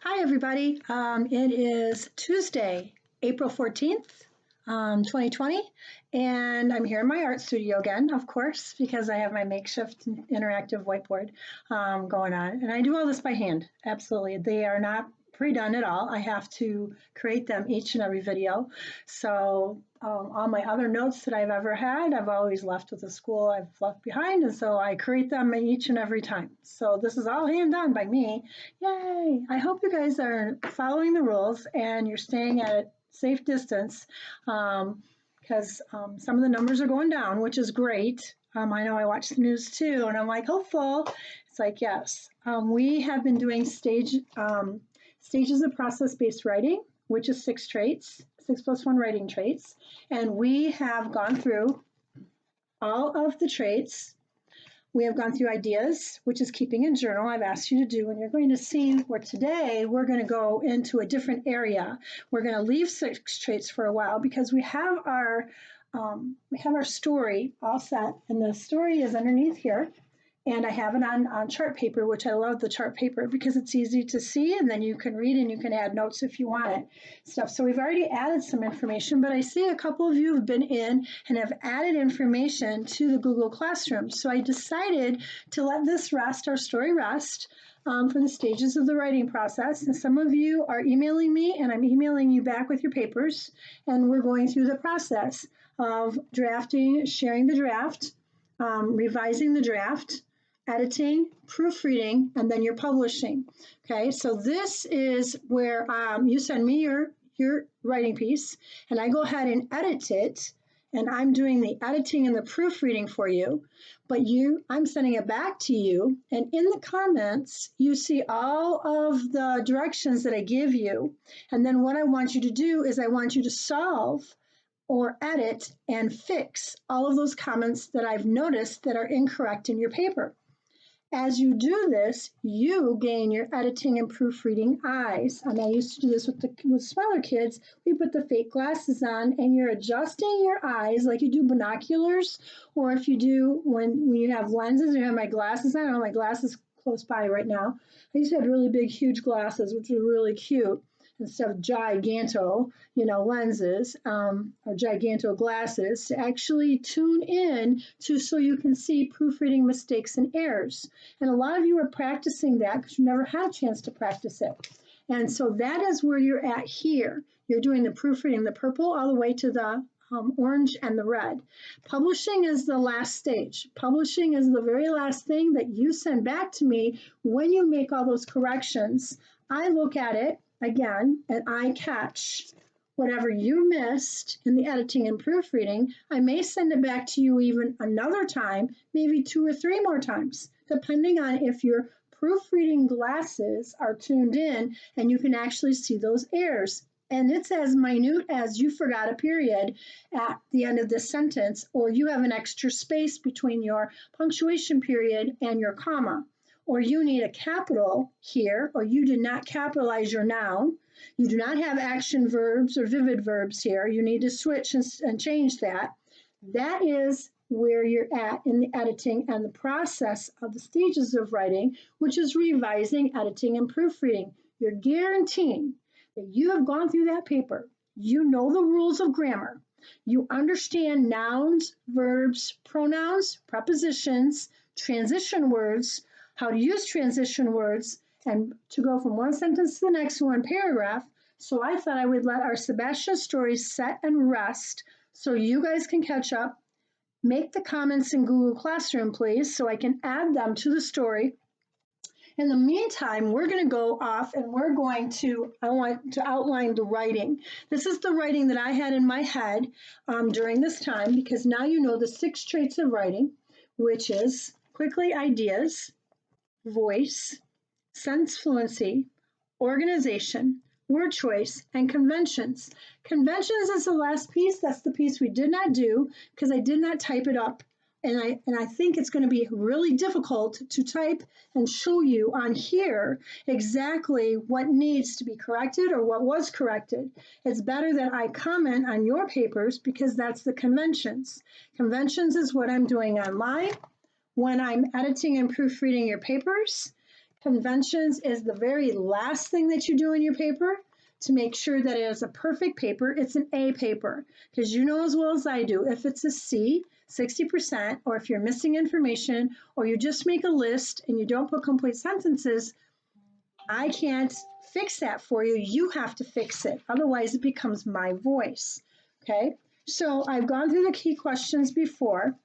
Hi, everybody. It is Tuesday, April 14th, 2020, and I'm here in my art studio again, of course, because I have my makeshift interactive whiteboard going on. And I do all this by hand, absolutely. They are not pre-done at all. I have to create them each and every video. So all my other notes that I've ever had, I've always left with the school I've left behind, and so I create them each and every time. So this is all hand done by me. Yay! I hope you guys are following the rules and you're staying at a safe distance because some of the numbers are going down, which is great. I know I watch the news too, and I'm like hopeful. It's like, yes. We have been doing stages of process-based writing, which is 6 traits, 6+1 writing traits. And we have gone through all of the traits. We have gone through ideas, which is keeping a journal I've asked you to do. And you're going to see where today we're going to go into a different area. We're going to leave 6 traits for a while because we have our story all set. And the story is underneath here. And I have it on chart paper, which I love the chart paper because it's easy to see, and then you can read and you can add notes if you want it. So we've already added some information, but I see a couple of you have been in and have added information to the Google Classroom. So I decided to let this rest, our story rest, for the stages of the writing process. And some of you are emailing me, and I'm emailing you back with your papers, and we're going through the process of drafting, sharing the draft, revising the draft, editing, proofreading, and then you're publishing. Okay, so this is where you send me your writing piece, and I go ahead and edit it, and I'm doing the editing and the proofreading for you, but I'm sending it back to you, and in the comments, you see all of the directions that I give you, and then what I want you to do is I want you to solve or edit and fix all of those comments that I've noticed that are incorrect in your paper. As you do this, you gain your editing and proofreading eyes. And I used to do this with smaller kids. We put the fake glasses on and you're adjusting your eyes like you do binoculars, or if you do when you have lenses, you have my glasses on. I have my glasses close by right now. I used to have really big, huge glasses, which were really cute, instead of giganto, lenses or giganto glasses, to actually tune in so you can see proofreading mistakes and errors. And a lot of you are practicing that because you never had a chance to practice it. And so that is where you're at here. You're doing the proofreading, the purple all the way to the orange and the red. Publishing is the last stage. Publishing is the very last thing that you send back to me when you make all those corrections. I look at it again, and I catch whatever you missed in the editing and proofreading. I may send it back to you even another time, maybe 2 or 3 more times, depending on if your proofreading glasses are tuned in and you can actually see those errors. And it's as minute as you forgot a period at the end of this sentence, or you have an extra space between your punctuation period and your comma, or you need a capital here, or you did not capitalize your noun. You do not have action verbs or vivid verbs here. You need to switch and change that. That is where you're at in the editing and the process of the stages of writing, which is revising, editing, and proofreading. You're guaranteeing that you have gone through that paper. You know the rules of grammar. You understand nouns, verbs, pronouns, prepositions, transition words, how to use transition words, and to go from one sentence to the next one paragraph. So I thought I would let our Sebastian story set and rest so you guys can catch up. Make the comments in Google Classroom, please, so I can add them to the story. In the meantime, we're going to go off and I want to outline the writing. This is the writing that I had in my head during this time, because now you know the 6 traits of writing, which is quickly ideas, voice, sentence fluency, organization, word choice, and conventions. Conventions is the last piece. That's the piece we did not do because I did not type it up. And I think it's going to be really difficult to type and show you on here exactly what needs to be corrected or what was corrected. It's better that I comment on your papers because that's the conventions. Conventions is what I'm doing online when I'm editing and proofreading your papers. Conventions is the very last thing that you do in your paper to make sure that it is a perfect paper. It's an A paper, because you know as well as I do, if it's a C, 60%, or if you're missing information, or you just make a list and you don't put complete sentences, I can't fix that for you. You have to fix it. Otherwise, it becomes my voice. Okay, so I've gone through the key questions before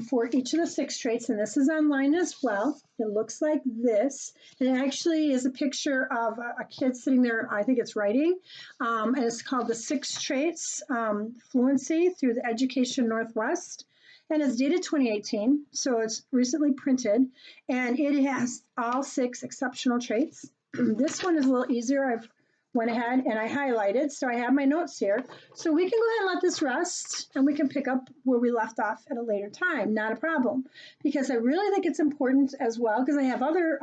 for each of the 6 traits, and this is online as well. It looks like this, and it actually is a picture of a kid sitting there. I think it's writing, and it's called the 6 Traits Fluency through the Education Northwest. And it's dated 2018, so it's recently printed, and it has all 6 exceptional traits. This one is a little easier. I've went ahead and I highlighted, so I have my notes here. So we can go ahead and let this rest, and we can pick up where we left off at a later time, not a problem. Because I really think it's important as well, because I have other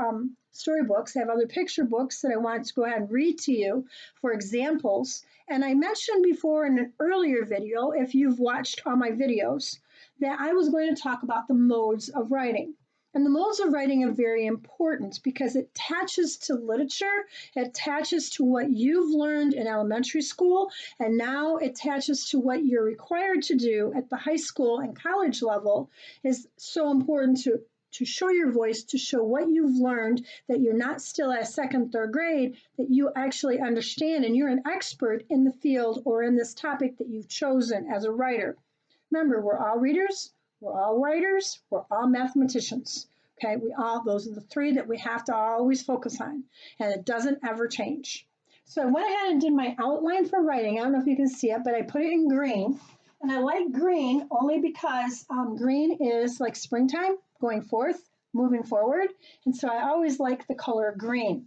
storybooks, I have other picture books that I want to go ahead and read to you for examples. And I mentioned before in an earlier video, if you've watched all my videos, that I was going to talk about the modes of writing. And the modes of writing are very important because it attaches to literature, it attaches to what you've learned in elementary school, and now it attaches to what you're required to do at the high school and college level. Is so important to show your voice, to show what you've learned, that you're not still at 2nd, 3rd grade, that you actually understand and you're an expert in the field or in this topic that you've chosen as a writer. Remember, we're all readers, we're all writers, we're all mathematicians. Okay, those are the 3 that we have to always focus on, and it doesn't ever change. So I went ahead and did my outline for writing. I don't know if you can see it, but I put it in green. And I like green only because green is like springtime, going forth, moving forward. And so I always like the color green.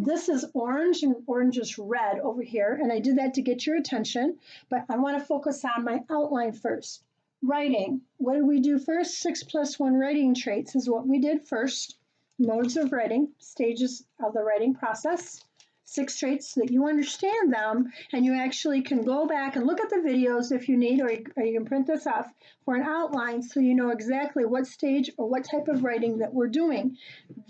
This is orange, and orange is red over here. And I did that to get your attention, but I want to focus on my outline first. Writing. What did we do first? 6+1 writing traits is what we did first. Modes of writing, stages of the writing process. 6 traits so that you understand them, and you actually can go back and look at the videos if you need, or you can print this off for an outline so you know exactly what stage or what type of writing that we're doing.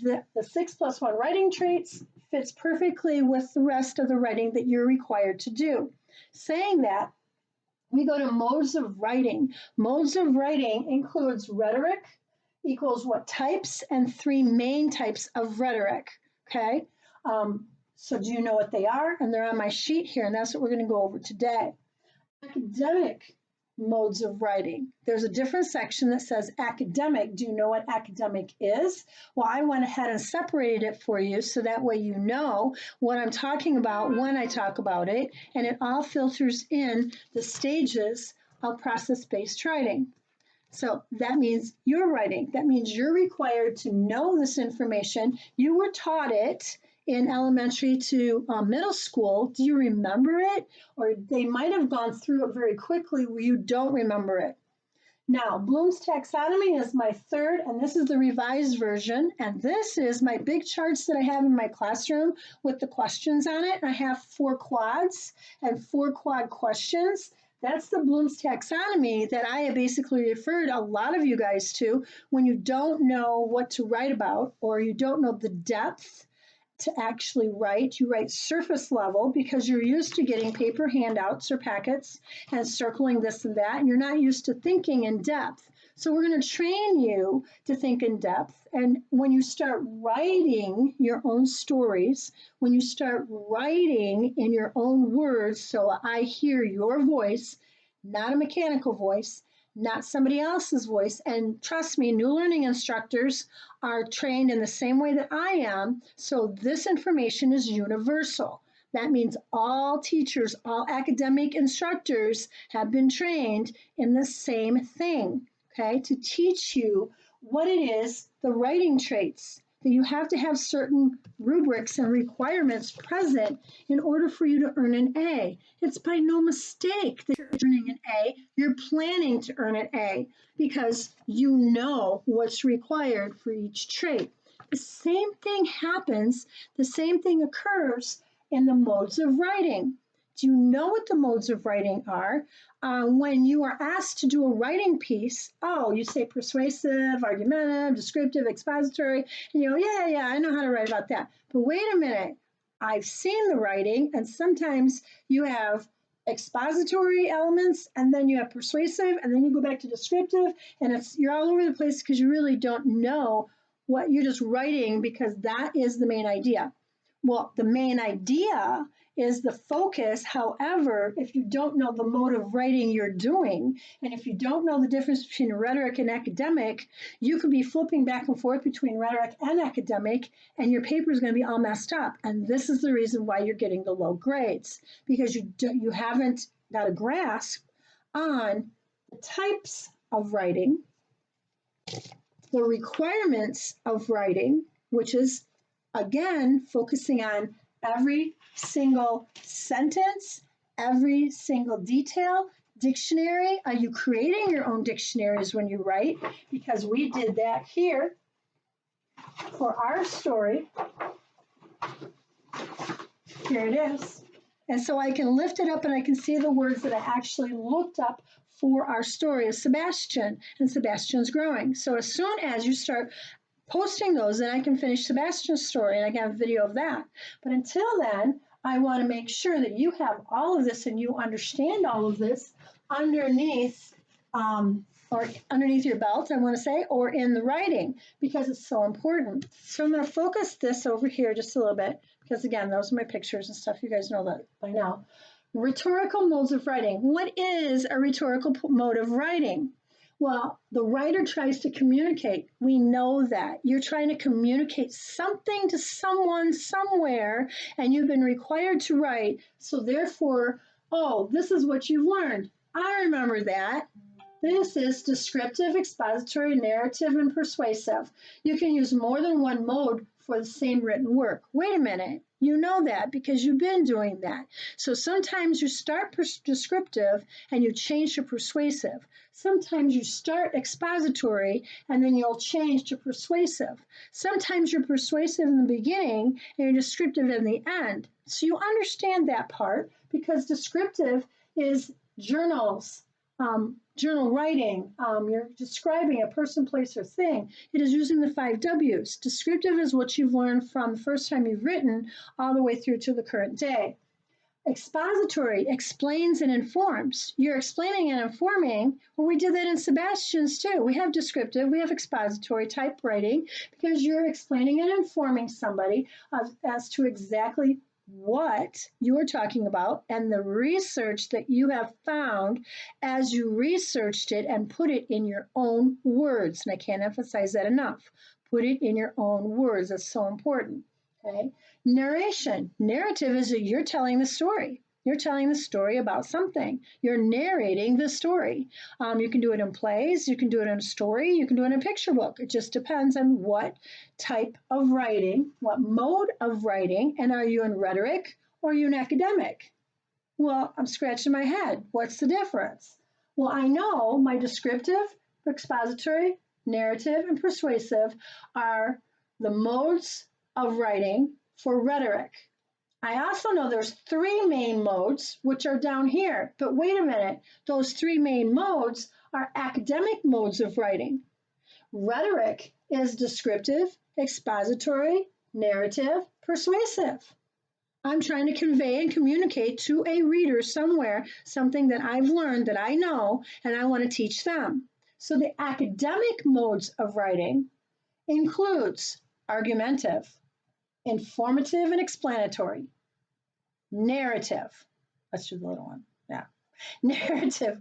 The 6+1 writing traits fits perfectly with the rest of the writing that you're required to do. Saying that, we go to modes of writing. Modes of writing includes rhetoric, equals what types, and 3 main types of rhetoric, okay? So do you know what they are? And they're on my sheet here, and that's what we're going to go over today. Academic modes of writing. There's a different section that says academic. Do you know what academic is? Well, I went ahead and separated it for you so that way you know what I'm talking about when I talk about it, and it all filters in the stages of process-based writing. So that means you're writing. That means you're required to know this information. You were taught it in elementary to middle school. Do you remember it? Or they might have gone through it very quickly where you don't remember it. Now, Bloom's Taxonomy is my 3rd, and this is the revised version. And this is my big charts that I have in my classroom with the questions on it. I have 4 quads and 4 quad questions. That's the Bloom's Taxonomy that I basically referred a lot of you guys to when you don't know what to write about, or you don't know the depth to actually write. You write surface level because you're used to getting paper handouts or packets and circling this and that, and you're not used to thinking in depth. So we're going to train you to think in depth. And when you start writing your own stories, when you start writing in your own words, so I hear your voice, not a mechanical voice, not somebody else's voice. And trust me, new learning instructors are trained in the same way that I am. So this information is universal. That means all teachers, all academic instructors have been trained in the same thing, okay, to teach you what it is, the writing traits, that you have to have certain rubrics and requirements present in order for you to earn an A. It's by no mistake that you're earning an A. You're planning to earn an A because you know what's required for each trait. The same thing happens, the same thing occurs in the modes of writing. Do you know what the modes of writing are? When you are asked to do a writing piece, oh, you say persuasive, argumentative, descriptive, expository, and you go, yeah, I know how to write about that. But wait a minute, I've seen the writing, and sometimes you have expository elements, and then you have persuasive, and then you go back to descriptive, and you're all over the place because you really don't know what you're just writing because that is the main idea. Well, the main idea is the focus. However, if you don't know the mode of writing you're doing, and if you don't know the difference between rhetoric and academic, you could be flipping back and forth between rhetoric and academic, and your paper is going to be all messed up. And this is the reason why you're getting the low grades, because you haven't got a grasp on the types of writing, the requirements of writing, which is, again, focusing on every single sentence, every single detail. Dictionary, are you creating your own dictionaries when you write? Because we did that here for our story. Here it is. And so I can lift it up and I can see the words that I actually looked up for our story of Sebastian, and Sebastian's growing. So as soon as you start posting those, then I can finish Sebastian's story and I can have a video of that. But until then, I want to make sure that you have all of this and you understand all of this underneath or underneath your belt, I want to say, or in the writing, because it's so important. So I'm going to focus this over here just a little bit, because again, those are my pictures and stuff. You guys know that by now. Rhetorical modes of writing. What is a rhetorical mode of writing? Well, the writer tries to communicate. We know that. You're trying to communicate something to someone somewhere, and you've been required to write. So therefore, oh, this is what you've learned. I remember that. This is descriptive, expository, narrative, and persuasive. You can use more than one mode for the same written work. Wait a minute. You know that because you've been doing that. So sometimes you start descriptive and you change to persuasive. Sometimes you start expository and then you'll change to persuasive. Sometimes you're persuasive in the beginning and you're descriptive in the end. So you understand that part, because descriptive is journals, journal writing. You're describing a person, place, or thing. It is using the 5 W's. Descriptive is what you've learned from the first time you've written all the way through to the current day. Expository explains and informs. You're explaining and informing. Well, we did that in Sebastian's too. We have descriptive, we have expository type writing, because you're explaining and informing somebody as to exactly what you're talking about and the research that you have found as you researched it and put it in your own words. And I can't emphasize that enough. Put it in your own words. That's so important. Okay. Narration. Narrative is that you're telling the story. You're telling the story about something. You're narrating the story. You can do it in plays. You can do it in a story. You can do it in a picture book. It just depends on what type of writing, what mode of writing, and are you in rhetoric or are you in academic? Well, I'm scratching my head. What's the difference? Well, I know my descriptive, expository, narrative, and persuasive are the modes of writing for rhetoric. I also know there's 3 main modes, which are down here. But wait a minute, those 3 main modes are academic modes of writing. Rhetoric is descriptive, expository, narrative, persuasive. I'm trying to convey and communicate to a reader somewhere something that I've learned, that I know, and I want to teach them. So the academic modes of writing includes argumentative, informative and explanatory, narrative. Let's do the little one. Yeah. Narrative.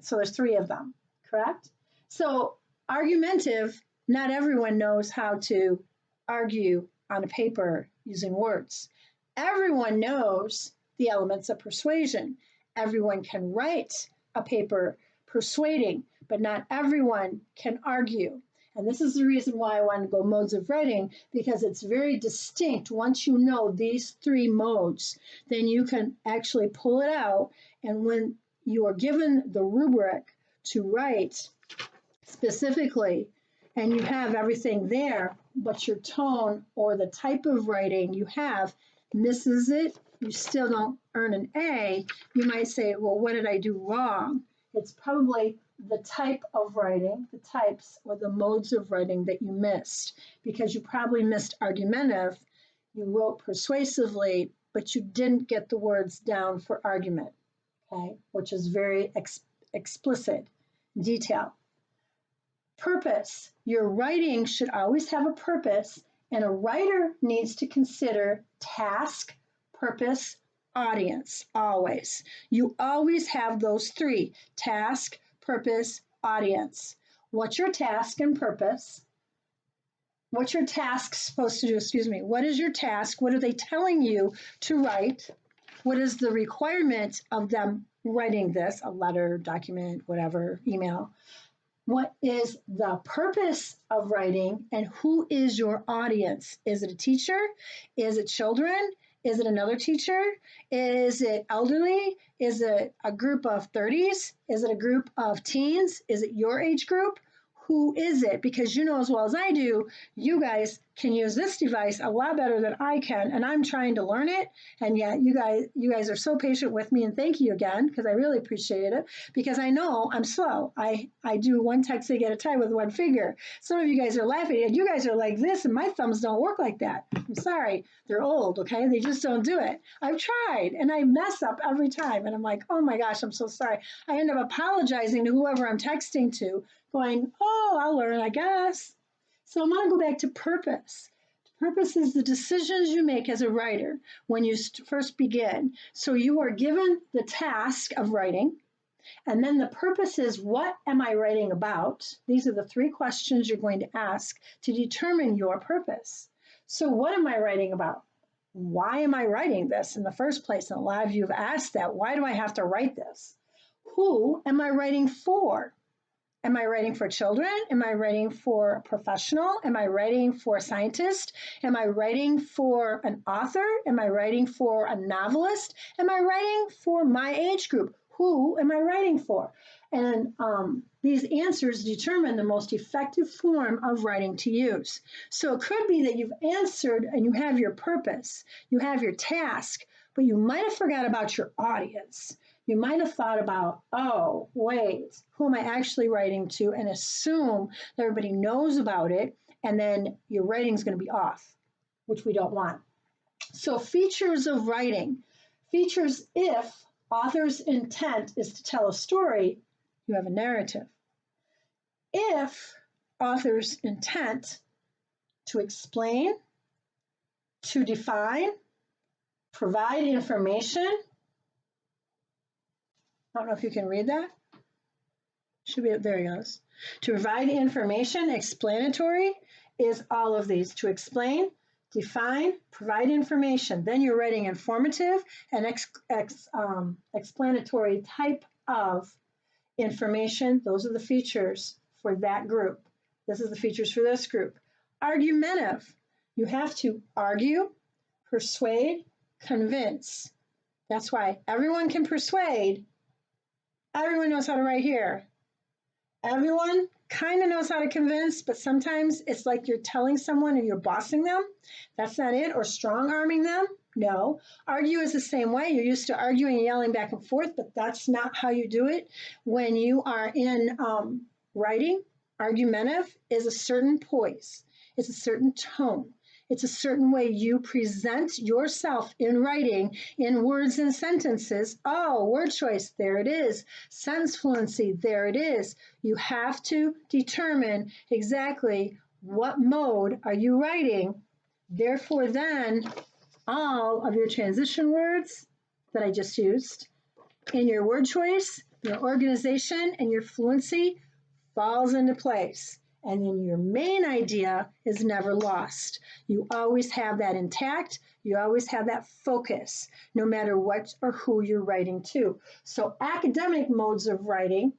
So there's 3 of them, correct? So argumentative, not everyone knows how to argue on a paper using words. Everyone knows the elements of persuasion. Everyone can write a paper persuading, but not everyone can argue. And this is the reason why I want to go modes of writing, because it's very distinct. Once you know these 3 modes, then you can actually pull it out. And when you are given the rubric to write specifically, and you have everything there, but your tone or the type of writing you have misses it, you still don't earn an A, you might say, well, what did I do wrong? It's probably the type of writing, the types or the modes of writing that you missed, because you probably missed argumentative, you wrote persuasively, but you didn't get the words down for argument, okay, which is very explicit detail. Purpose. Your writing should always have a purpose, and a writer needs to consider task, purpose, audience, always. You always have those three: task, purpose, audience. What's your task and purpose? What's your task supposed to do? Excuse me. What is your task? What are they telling you to write? What is the requirement of them writing this? A letter, document, whatever, email. What is the purpose of writing, and who is your audience? Is it a teacher? Is it children? Is it another teacher? Is it elderly? Is it a group of 30s? Is it a group of teens? Is it your age group? Who is it? Because you know as well as I do, you guys can use this device a lot better than I can, and I'm trying to learn it, and yet you guys are so patient with me, and thank you again, because I really appreciate it, because I know I'm slow. I do one texting at a time with one finger. Some of you guys are laughing, and you guys are like this, and my thumbs don't work like that. I'm sorry. They're old, okay? They just don't do it. I've tried, and I mess up every time, and I'm like, oh my gosh, I'm so sorry. I end up apologizing to whoever I'm texting to, going, oh, I'll learn, I guess. So I'm going to go back to purpose. Purpose is the decisions you make as a writer when you first begin. So you are given the task of writing, and then the purpose is, what am I writing about? These are the three questions you're going to ask to determine your purpose. So what am I writing about? Why am I writing this in the first place? And a lot of you have asked that. Why do I have to write this? Who am I writing for? Am I writing for children? Am I writing for a professional? Am I writing for a scientist? Am I writing for an author? Am I writing for a novelist? Am I writing for my age group? Who am I writing for? And these answers determine the most effective form of writing to use. So it could be that you've answered and you have your purpose, you have your task, but you might have forgot about your audience. You might have thought about, oh, wait, who am I actually writing to? And assume that everybody knows about it, and then your writing is going to be off, which we don't want. So features of writing. Features: if author's intent is to tell a story, you have a narrative. If author's intent to explain, to define, provide information. I don't know if you can read that. Should be, there he goes. To provide information, explanatory is all of these. To explain, define, provide information. Then you're writing informative and explanatory type of information. Those are the features for that group. This is the features for this group. Argumentative. You have to argue, persuade, convince. That's why everyone can persuade. Everyone knows how to write here. Everyone kind of knows how to convince, but sometimes it's like you're telling someone and you're bossing them. That's not it. Or strong arming them. No. Argue is the same way. You're used to arguing and yelling back and forth, but that's not how you do it. When you are in writing, argumentative is a certain poise. It's a certain tone. It's a certain way you present yourself in writing, in words and sentences. Oh, word choice, there it is. Sentence fluency, there it is. You have to determine exactly what mode are you writing. Therefore, then, all of your transition words that I just used, in your word choice, your organization, and your fluency falls into place. And then your main idea is never lost. You always have that intact. You always have that focus, no matter what or who you're writing to. So academic modes of writing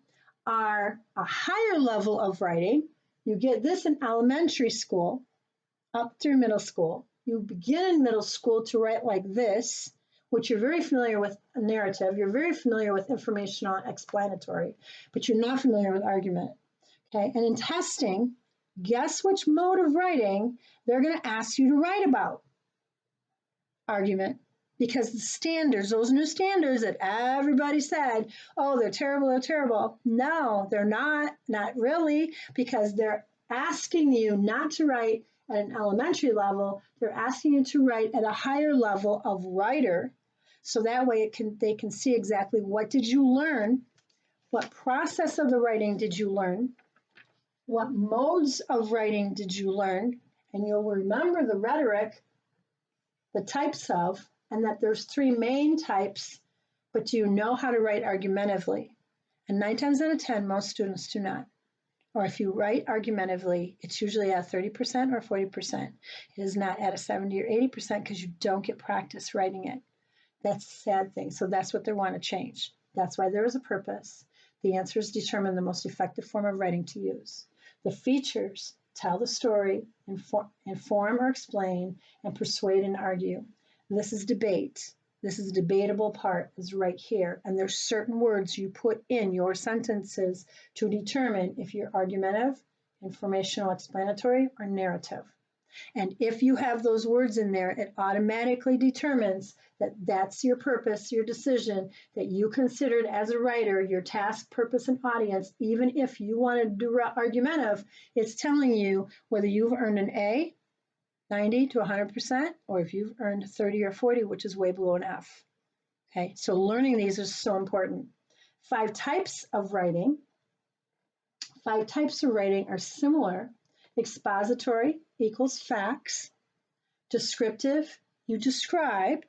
are a higher level of writing. You get this in elementary school, up through middle school. You begin in middle school to write like this, which you're very familiar with a narrative. You're very familiar with informational and explanatory, but you're not familiar with argument. Okay, and in testing, guess which mode of writing they're going to ask you to write about? argument, because the standards, those new standards that everybody said, oh, they're terrible. No, they're not really, because they're asking you not to write at an elementary level. They're asking you to write at a higher level of writer. So that way they can see exactly what did you learn, what process of the writing did you learn, what modes of writing did you learn, and you'll remember the rhetoric, the types of, and that there's three main types, but do you know how to write argumentatively? And 9 times out of 10, most students do not. Or if you write argumentatively, it's usually at 30% or 40%. It is not at a 70 or 80% because you don't get practice writing it. That's a sad thing. So that's what they want to change. That's why there is a purpose. The answers determine the most effective form of writing to use. The features tell the story, inform or explain, and persuade and argue. This is debate. This is the debatable part, is right here. And there's certain words you put in your sentences to determine if you're argumentative, informational, explanatory, or narrative. And if you have those words in there, it automatically determines that that's your purpose, your decision, that you considered as a writer, your task, purpose, and audience. Even if you want to do argumentative, it's telling you whether you've earned an A, 90 to 100%, or if you've earned 30 or 40, which is way below an F. Okay, so learning these is so important. 5 types of writing. 5 types of writing are similar. Expository equals facts. Descriptive, you describe.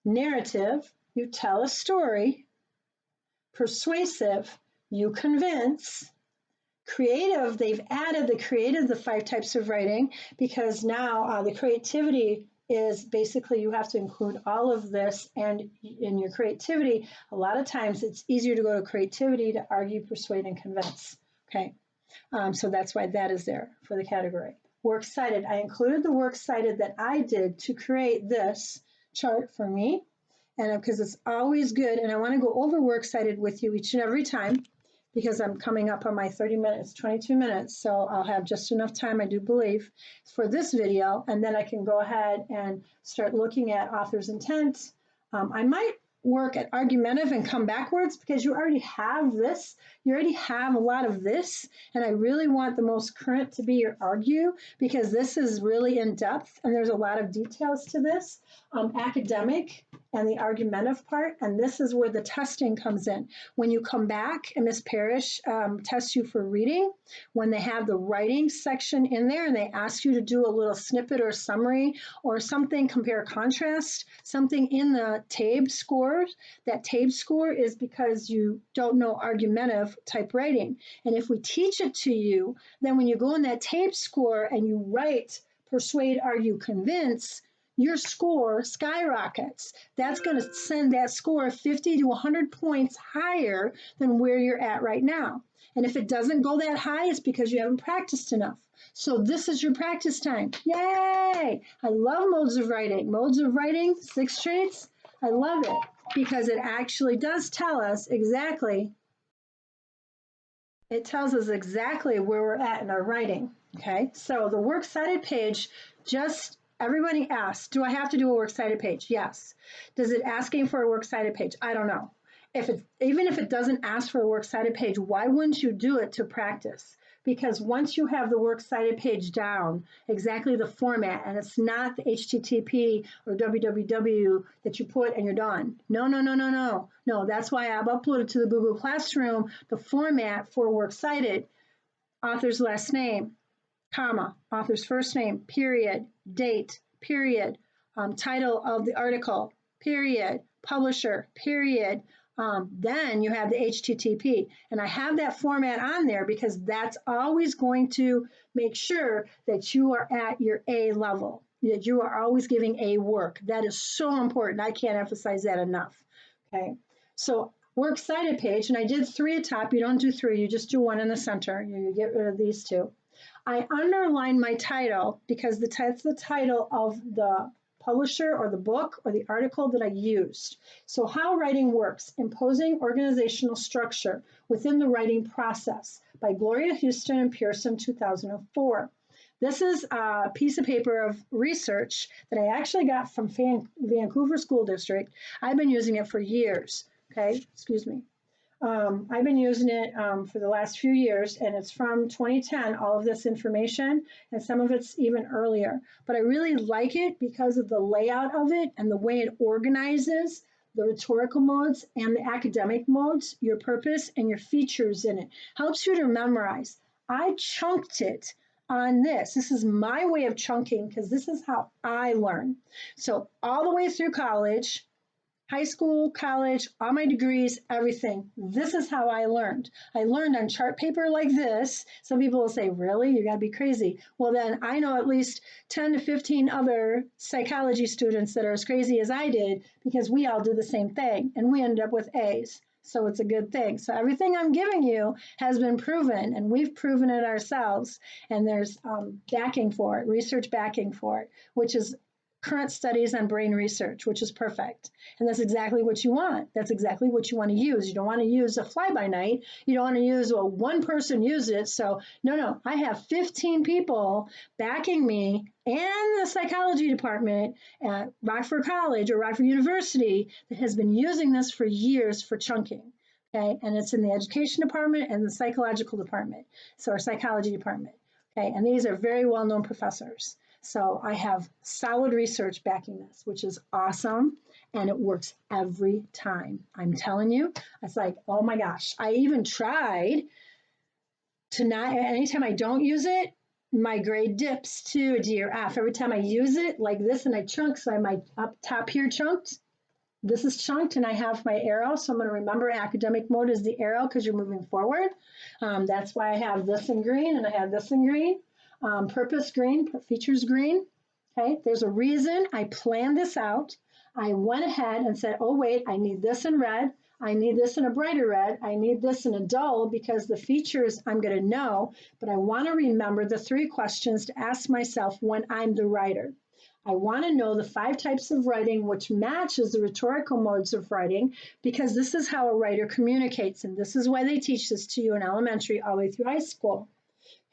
Narrative, you tell a story. Persuasive, you convince. Creative, they've added the 5 types of writing, because now the creativity is basically you have to include all of this, and in your creativity, a lot of times it's easier to go to creativity to argue, persuade, and convince. Okay, so that's why that is there for the category. Works cited, I included the works cited that I did to create this chart for me, and because it's always good, and I want to go over works cited with you each and every time, because I'm coming up on my 30 minutes, 22 minutes, so I'll have just enough time, I do believe, for this video, and then I can go ahead and start looking at author's intent. I might work at argumentative and come backwards, because you already have this, you already have a lot of this, and I really want the most current to be your argue, because this is really in depth, and there's a lot of details to this. Academic and the argumentative part, and this is where the testing comes in. When you come back and Ms. Parrish tests you for reading, when they have the writing section in there and they ask you to do a little snippet or summary or something, compare contrast, something in the TABE scores, that TABE score is because you don't know argumentative type writing. And if we teach it to you, then when you go in that TABE score and you write persuade, argue, convince, your score skyrockets. That's going to send that score 50 to 100 points higher than where you're at right now. And if it doesn't go that high, it's because you haven't practiced enough. So this is your practice time. Yay! I love modes of writing. Modes of writing, 6 traits. I love it because it actually does tell us exactly, it tells us exactly where we're at in our writing. Okay, so the works cited page, just everybody asks, do I have to do a works cited page? Yes. Does it asking for a works cited page? I don't know. Even if it doesn't ask for a works cited page, why wouldn't you do it to practice? Because once you have the works cited page down, exactly the format, and it's not the HTTP or www that you put and you're done. No. No, that's why I've uploaded to the Google Classroom the format for works cited. Author's last name, comma, author's first name, period, date, period, title of the article, period, publisher, period. Then you have the HTTP. And I have that format on there because that's always going to make sure that you are at your A level, that you are always giving A work. That is so important. I can't emphasize that enough. Okay, so works cited page, and I did 3 at top. You don't do 3, you just do 1 in the center. You get rid of these 2. I underline my title because that's the title of the publisher or the book or the article that I used. So how writing works, imposing organizational structure within the writing process by Gloria Houston and Pearson, 2004. This is a piece of paper of research that I actually got from Vancouver School District. I've been using it for years. Okay, excuse me. I've been using it for the last few years, and it's from 2010, all of this information, and some of it's even earlier. But I really like it because of the layout of it and the way it organizes the rhetorical modes and the academic modes, your purpose and your features in it. Helps you to memorize. I chunked it on this. This is my way of chunking because this is how I learn. So all the way through college, high school, college, all my degrees, everything. This is how I learned. I learned on chart paper like this. Some people will say, really? You got to be crazy. Well, then I know at least 10 to 15 other psychology students that are as crazy as I did because we all did the same thing and we ended up with A's. So it's a good thing. So everything I'm giving you has been proven, and we've proven it ourselves. And there's backing for it, research backing for it, which is current studies on brain research, which is perfect. And that's exactly what you want. That's exactly what you want to use. You don't want to use a fly-by-night. You don't want to use, well, one person used it. So no, I have 15 people backing me and the psychology department at Rockford College or Rockford University that has been using this for years for chunking. Okay, and it's in the education department and the psychological department, so our psychology department. Okay, and these are very well-known professors. So I have solid research backing this, which is awesome, and it works every time. I'm telling you, it's like, oh my gosh. I even tried to not, anytime I don't use it, my grade dips to a D or F. Every time I use it like this and I chunk, so I my up top here chunked, this is chunked and I have my arrow. So I'm going to remember academic mode is the arrow because you're moving forward. That's why I have this in green and I have this in green. Purpose green, features green. Okay, there's a reason I planned this out. I went ahead and said, oh wait, I need this in red. I need this in a brighter red. I need this in a dull because the features I'm going to know, but I want to remember the 3 questions to ask myself when I'm the writer. I want to know the 5 types of writing which matches the rhetorical modes of writing because this is how a writer communicates, and this is why they teach this to you in elementary all the way through high school.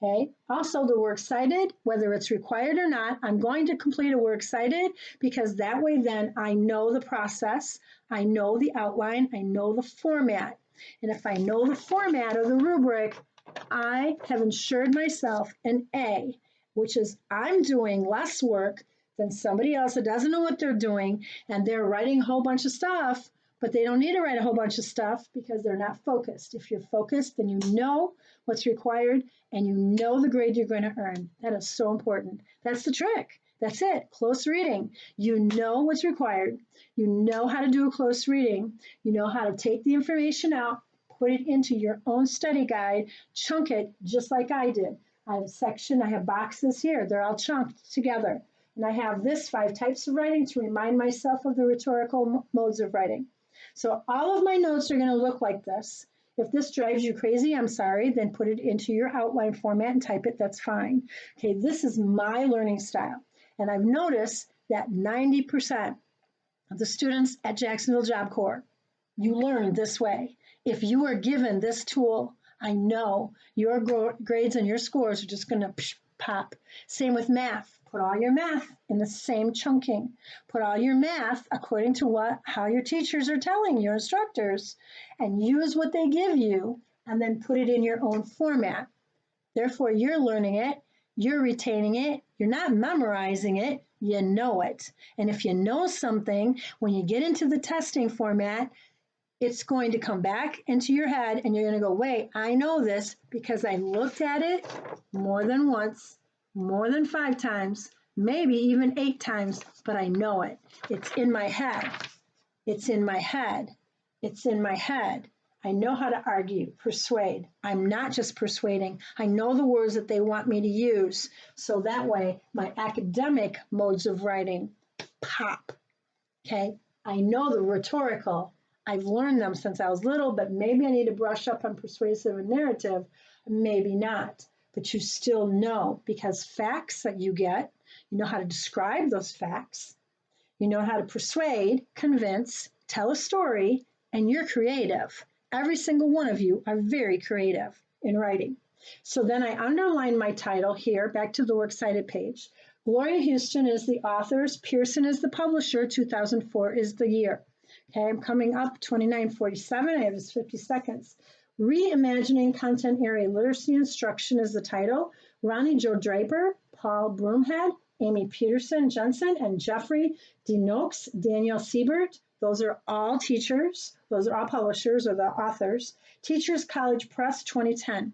Okay. Also, the works cited, whether it's required or not, I'm going to complete a works cited because that way then I know the process, I know the outline, I know the format. And if I know the format of the rubric, I have ensured myself an A, which is I'm doing less work than somebody else that doesn't know what they're doing and they're writing a whole bunch of stuff, but they don't need to write a whole bunch of stuff because they're not focused. If you're focused, then you know what's required and you know the grade you're going to earn. That is so important. That's the trick. That's it. Close reading. You know what's required. You know how to do a close reading. You know how to take the information out, put it into your own study guide, chunk it just like I did. I have a section, I have boxes here. They're all chunked together. And I have this 5 types of writing to remind myself of the rhetorical modes of writing. So all of my notes are going to look like this. If this drives you crazy, I'm sorry, then put it into your outline format and type it, that's fine. Okay, this is my learning style. And I've noticed that 90% of the students at Jacksonville Job Corps, you learn this way. If you are given this tool, I know your grades and your scores are just going to pop. Same with math. Put all your math in the same chunking. Put all your math according to how your teachers are telling your instructors, and use what they give you, and then put it in your own format. Therefore, you're learning it, you're retaining it, you're not memorizing it, you know it. And if you know something, when you get into the testing format, it's going to come back into your head and you're going to go, wait, I know this because I looked at it more than once, more than 5 times, maybe even 8 times, but I know it. It's in my head. It's in my head. It's in my head. I know how to argue, persuade. I'm not just persuading. I know the words that they want me to use. So that way, my academic modes of writing pop. Okay? I know the rhetorical. I've learned them since I was little, but maybe I need to brush up on persuasive and narrative. Maybe not. But you still know because facts that you get, you know how to describe those facts. You know how to persuade, convince, tell a story, and you're creative. Every single one of you are very creative in writing. So then I underline my title here, back to the Works Cited page. Gloria Houston is the authors, Pearson is the publisher, 2004 is the year. Okay, I'm coming up 2947, I have this 50 seconds. Reimagining Content Area Literacy Instruction is the title. Ronnie Joe Draper, Paul Broomhead, Amy Peterson Jensen, and Jeffrey DeNoakes, Danielle Siebert. Those are all teachers. Those are all publishers or the authors. Teachers College Press 2010.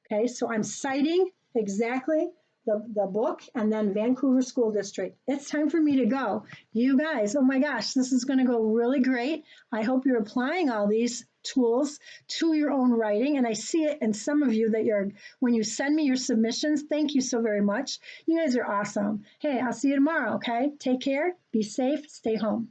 Okay, so I'm citing exactly the book and then Vancouver School District. It's time for me to go. You guys, oh my gosh, this is going to go really great. I hope you're applying all these tools to your own writing. And I see it in some of you that when you send me your submissions, thank you so very much. You guys are awesome. Hey, I'll see you tomorrow, okay? Take care, be safe, stay home.